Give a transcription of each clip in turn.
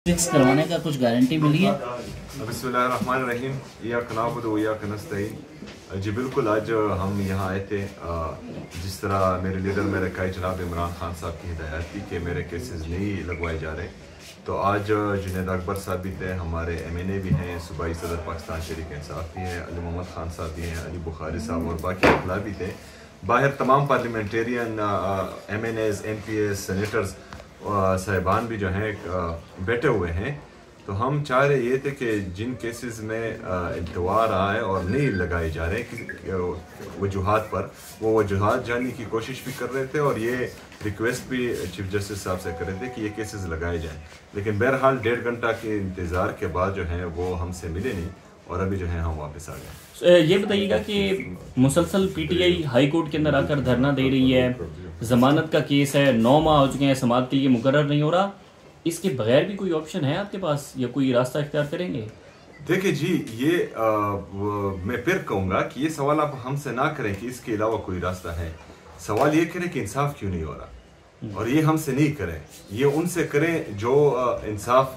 Fix करवाने का कुछ गारंटी मिली है? बिस्मिल्लाहिर्रहमानिर्रहीम, इय्याका नअबुदु व इय्याका नस्तईन। जी बिल्कुल, आज हम यहाँ आए थे। जिस तरह मेरे लीडर मेरे काई जनाब इमरान खान साहब की हिदायत थी कि मेरे केसेस नहीं लगवाए जा रहे, तो आज जुनैद अकबर साहब भी थे, हमारे MNA भी हैं, सूबाई सदर पाकिस्तान तहरीक इंसाफ भी हैं, अली मोहम्मद खान साहब भी हैं, अली बुखारी साहब और बाकी अखला भी थे। बाहर तमाम पार्लियामेंटेरियन, MNAs, MPs, सेनेटर्स साहिबान भी जो हैं बैठे हुए हैं। तो हम चाह रहे ये थे कि जिन केसेस में इल्तवा रहा है और नहीं लगाए जा रहे वजूहात पर, वो वजूहात जानने की कोशिश भी कर रहे थे और ये रिक्वेस्ट भी चीफ जस्टिस साहब से कर रहे थे कि ये केसेस लगाए जाएं। लेकिन बहरहाल 1.5 घंटा के इंतज़ार के बाद जो है वो हमसे मिले नहीं और अभी जो है हम वापस आ गए। ये बताइएगा कि मुसलसल PTI हाई कोर्ट के अंदर आकर धरना दे रही है, जमानत का केस है, 9 माह हो चुके हैं, समाअत के लिए मुकर्रर नहीं हो रहा, इसके बगैर भी कोई ऑप्शन है आपके पास या कोई रास्ता इख्तियार करेंगे? देखिए जी, ये मैं फिर कहूँगा कि ये सवाल आप हमसे ना करें कि इसके अलावा कोई रास्ता है। सवाल ये करें कि इंसाफ क्यों नहीं हो रहा, और ये हमसे नहीं करें, ये उनसे करें जो इंसाफ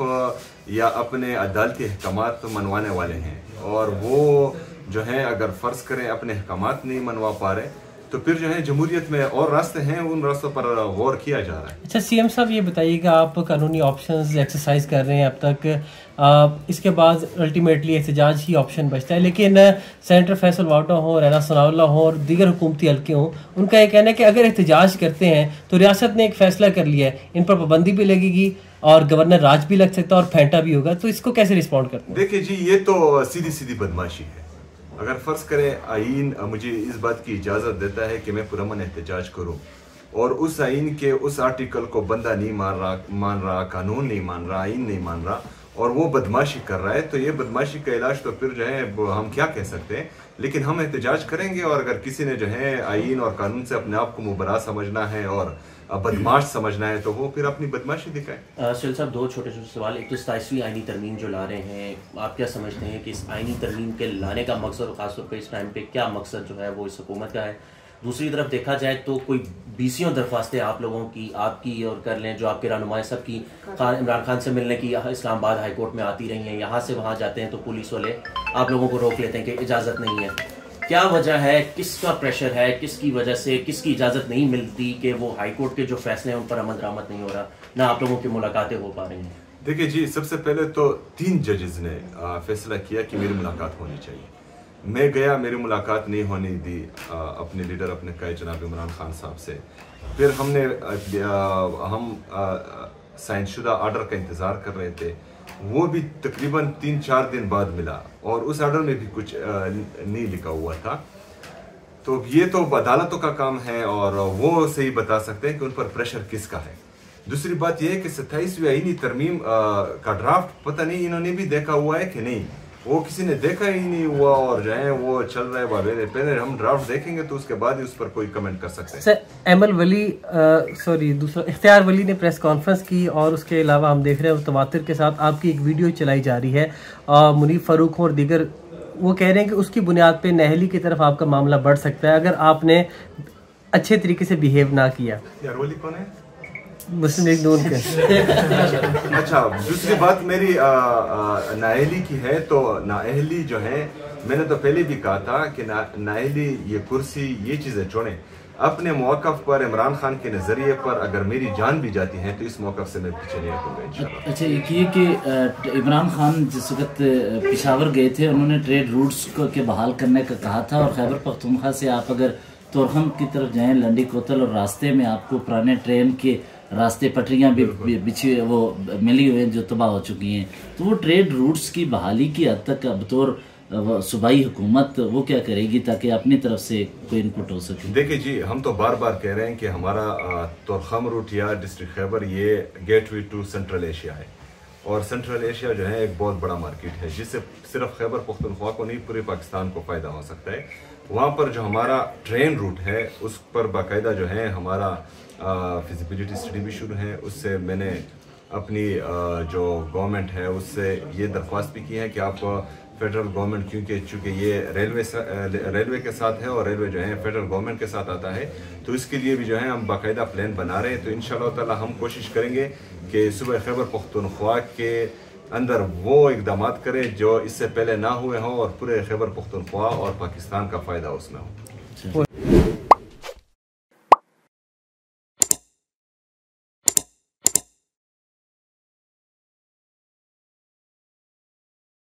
या अपने अदालती अहकामात मनवाने वाले हैं। और वो जो हैं अगर फ़र्ज़ करें अपने अहकामात नहीं मनवा पा रहे, तो फिर जो है जमहूरियत में और रास्ते हैं, उन रास्तों पर गौर किया जा रहा है। अच्छा CM साहब, ये बताइएगा, आप कानूनी ऑप्शंस एक्सरसाइज कर रहे हैं अब तक, इसके बाद अल्टीमेटली एहतजाज ही ऑप्शन बचता है, लेकिन सेनेटर फैसल वाटो हो, रैना सनाउल्लाह हो और दीगर हुकूमती हल्के हों, उनका ये कहना है कि अगर एहतजाज करते हैं तो रियासत ने एक फैसला कर लिया है, इन पर पाबंदी भी लगेगी और गवर्नर राज भी लग सकता है और फेंटा भी होगा, तो इसको कैसे रिस्पॉन्ड करते हैं? देखिए जी, ये तो सीधी सीधी बदमाशी है। अगर फ़र्ज़ करें आइन मुझे इस बात की इजाज़त देता है कि मैं पुरअमन एहतजाज करूं और उस आइन के उस आर्टिकल को बंदा नहीं मान रहा, कानून नहीं मान रहा, आइन नहीं मान रहा और वो बदमाशी कर रहा है, तो ये बदमाशी का इलाज तो फिर जो है हम क्या कह सकते हैं। लेकिन हम एहतजाज करेंगे और अगर किसी ने जो है आइन और कानून से अपने आप को मुबरा समझना है और बदमाश समझना है, तो वो फिर अपनी बदमाशी दिखाए। सुहेल साहब, 2 छोटे छोटे सवाल। एक तो 27वीं आइनी तरमीम जो ला रहे हैं, आप क्या समझते हैं कि इस आइनी तरमीम के लाने का मकसद और ख़ासतौर पर इस टाइम पे क्या मकसद जो है वो इस हुकूमत का है? दूसरी तरफ देखा जाए तो कोई 20 दरख्वास्तें आप लोगों की, आपकी और कर लें जो आपके रहनुमाएं सब की इमरान खान से मिलने की इस्लामाबाद हाई कोर्ट में आती रही हैं, यहाँ से वहाँ जाते हैं तो पुलिस वाले आप लोगों को रोक लेते हैं कि इजाज़त नहीं है। क्या वजह है, किसका प्रेशर है, किसकी वजह से, किसकी इजाज़त नहीं मिलती कि वो हाई कोर्ट के जो फैसले हैं उन पर अमल दरामद नहीं हो रहा, ना आप लोगों की मुलाकातें हो पा रही हैं? देखिए जी, सबसे पहले तो 3 जजेस ने फैसला किया कि मेरी मुलाकात होनी चाहिए। मैं गया, मेरी मुलाकात नहीं होने दी अपने लीडर अपने कायद जनाब इमरान खान साहब से। फिर हम साइनशुदा ऑर्डर का इंतज़ार कर रहे थे, वो भी तकरीबन 3-4 दिन बाद मिला और उस ऑर्डर में भी कुछ नहीं लिखा हुआ था। तो ये तो अदालतों का काम है और वो सही बता सकते हैं कि उन पर प्रेशर किसका है। दूसरी बात यह है कि 27वीं आईनी तरमीम का ड्राफ्ट पता नहीं इन्होंने भी देखा हुआ है कि नहीं, वो किसी ने देखा ही नहीं हुआ और जो है वो चल रहा है बाबे। पहले हम ड्राफ्ट देखेंगे तो उसके बाद ही उस पर कोई कमेंट कर सकते हैं। दूसरा इख्तियार वली ने प्रेस कॉन्फ्रेंस की और उसके अलावा हम देख रहे हैं तवातिर के साथ आपकी एक वीडियो चलाई जा रही है, मुनीफ फारूक और दीगर वो कह रहे हैं कि उसकी बुनियाद पे नहली की तरफ आपका मामला बढ़ सकता है अगर आपने अच्छे तरीके से बिहेव ना किया। यार वली कौन है? मुस्लिम लीग नून के। अच्छा, दूसरी बात मेरी नाअहली की है, तो नाअहली जो है मैंने तो पहले भी कहा था कि नाअहली ये कुर्सी ये चीज़ें छोड़ें, अपने मौक़िफ़ पर इमरान खान के नज़रिए पर अगर मेरी जान भी जाती है तो इस मौक़िफ़ से मैं पीछे नहीं हटूंगा इंशाल्लाह। अच्छा, एक ये कि इमरान खान जिस वक्त पेशावर गए थे उन्होंने ट्रेड रूट्स को के बहाल करने का कहा था और खैबर पख्तूनख्वा से आप अगर तोरखम की तरफ जाएं, लंडी कोतल और रास्ते में आपको पुराने ट्रेन के रास्ते पटरियां भी बिछी वो मिली हुई हैं जो तबाह हो चुकी हैं, तो वो ट्रेड रूट्स की बहाली की हद तक बतौर सूबाई हुकूमत वो क्या करेगी ताकि अपनी तरफ से कोई इनपुट हो सके? देखिए जी, हम तो बार बार कह रहे हैं कि हमारा तोरखम रूट या डिस्ट्रिक्ट खैबर ये गेटवे टू सेंट्रल एशिया है और सेंट्रल एशिया जो है एक बहुत बड़ा मार्केट है जिससे सिर्फ खैबर पख्तूनख्वा को नहीं पूरे पाकिस्तान को फ़ायदा हो सकता है। वहाँ पर जो हमारा ट्रेन रूट है उस पर बाकायदा जो है हमारा फिजिबिलिटी स्टडी भी शुरू है, उससे मैंने अपनी जो गवर्नमेंट है उससे ये दरख्वास्त भी की है कि आप फेडरल गवर्नमेंट, क्योंकि चूँकि ये रेलवे के साथ है और रेलवे जो है फेडरल गवर्नमेंट के साथ आता है, तो इसके लिए भी जो है हम बाकायदा प्लान बना रहे हैं। तो इंशाअल्लाह ताला हम कोशिश करेंगे कि सूबा खैबर पख्तूनख्वा के अंदर वो इकदाम करें जो इससे पहले ना हुए हों और पूरे खैबर पख्तूनख्वा और पाकिस्तान का फ़ायदा उसमें हो।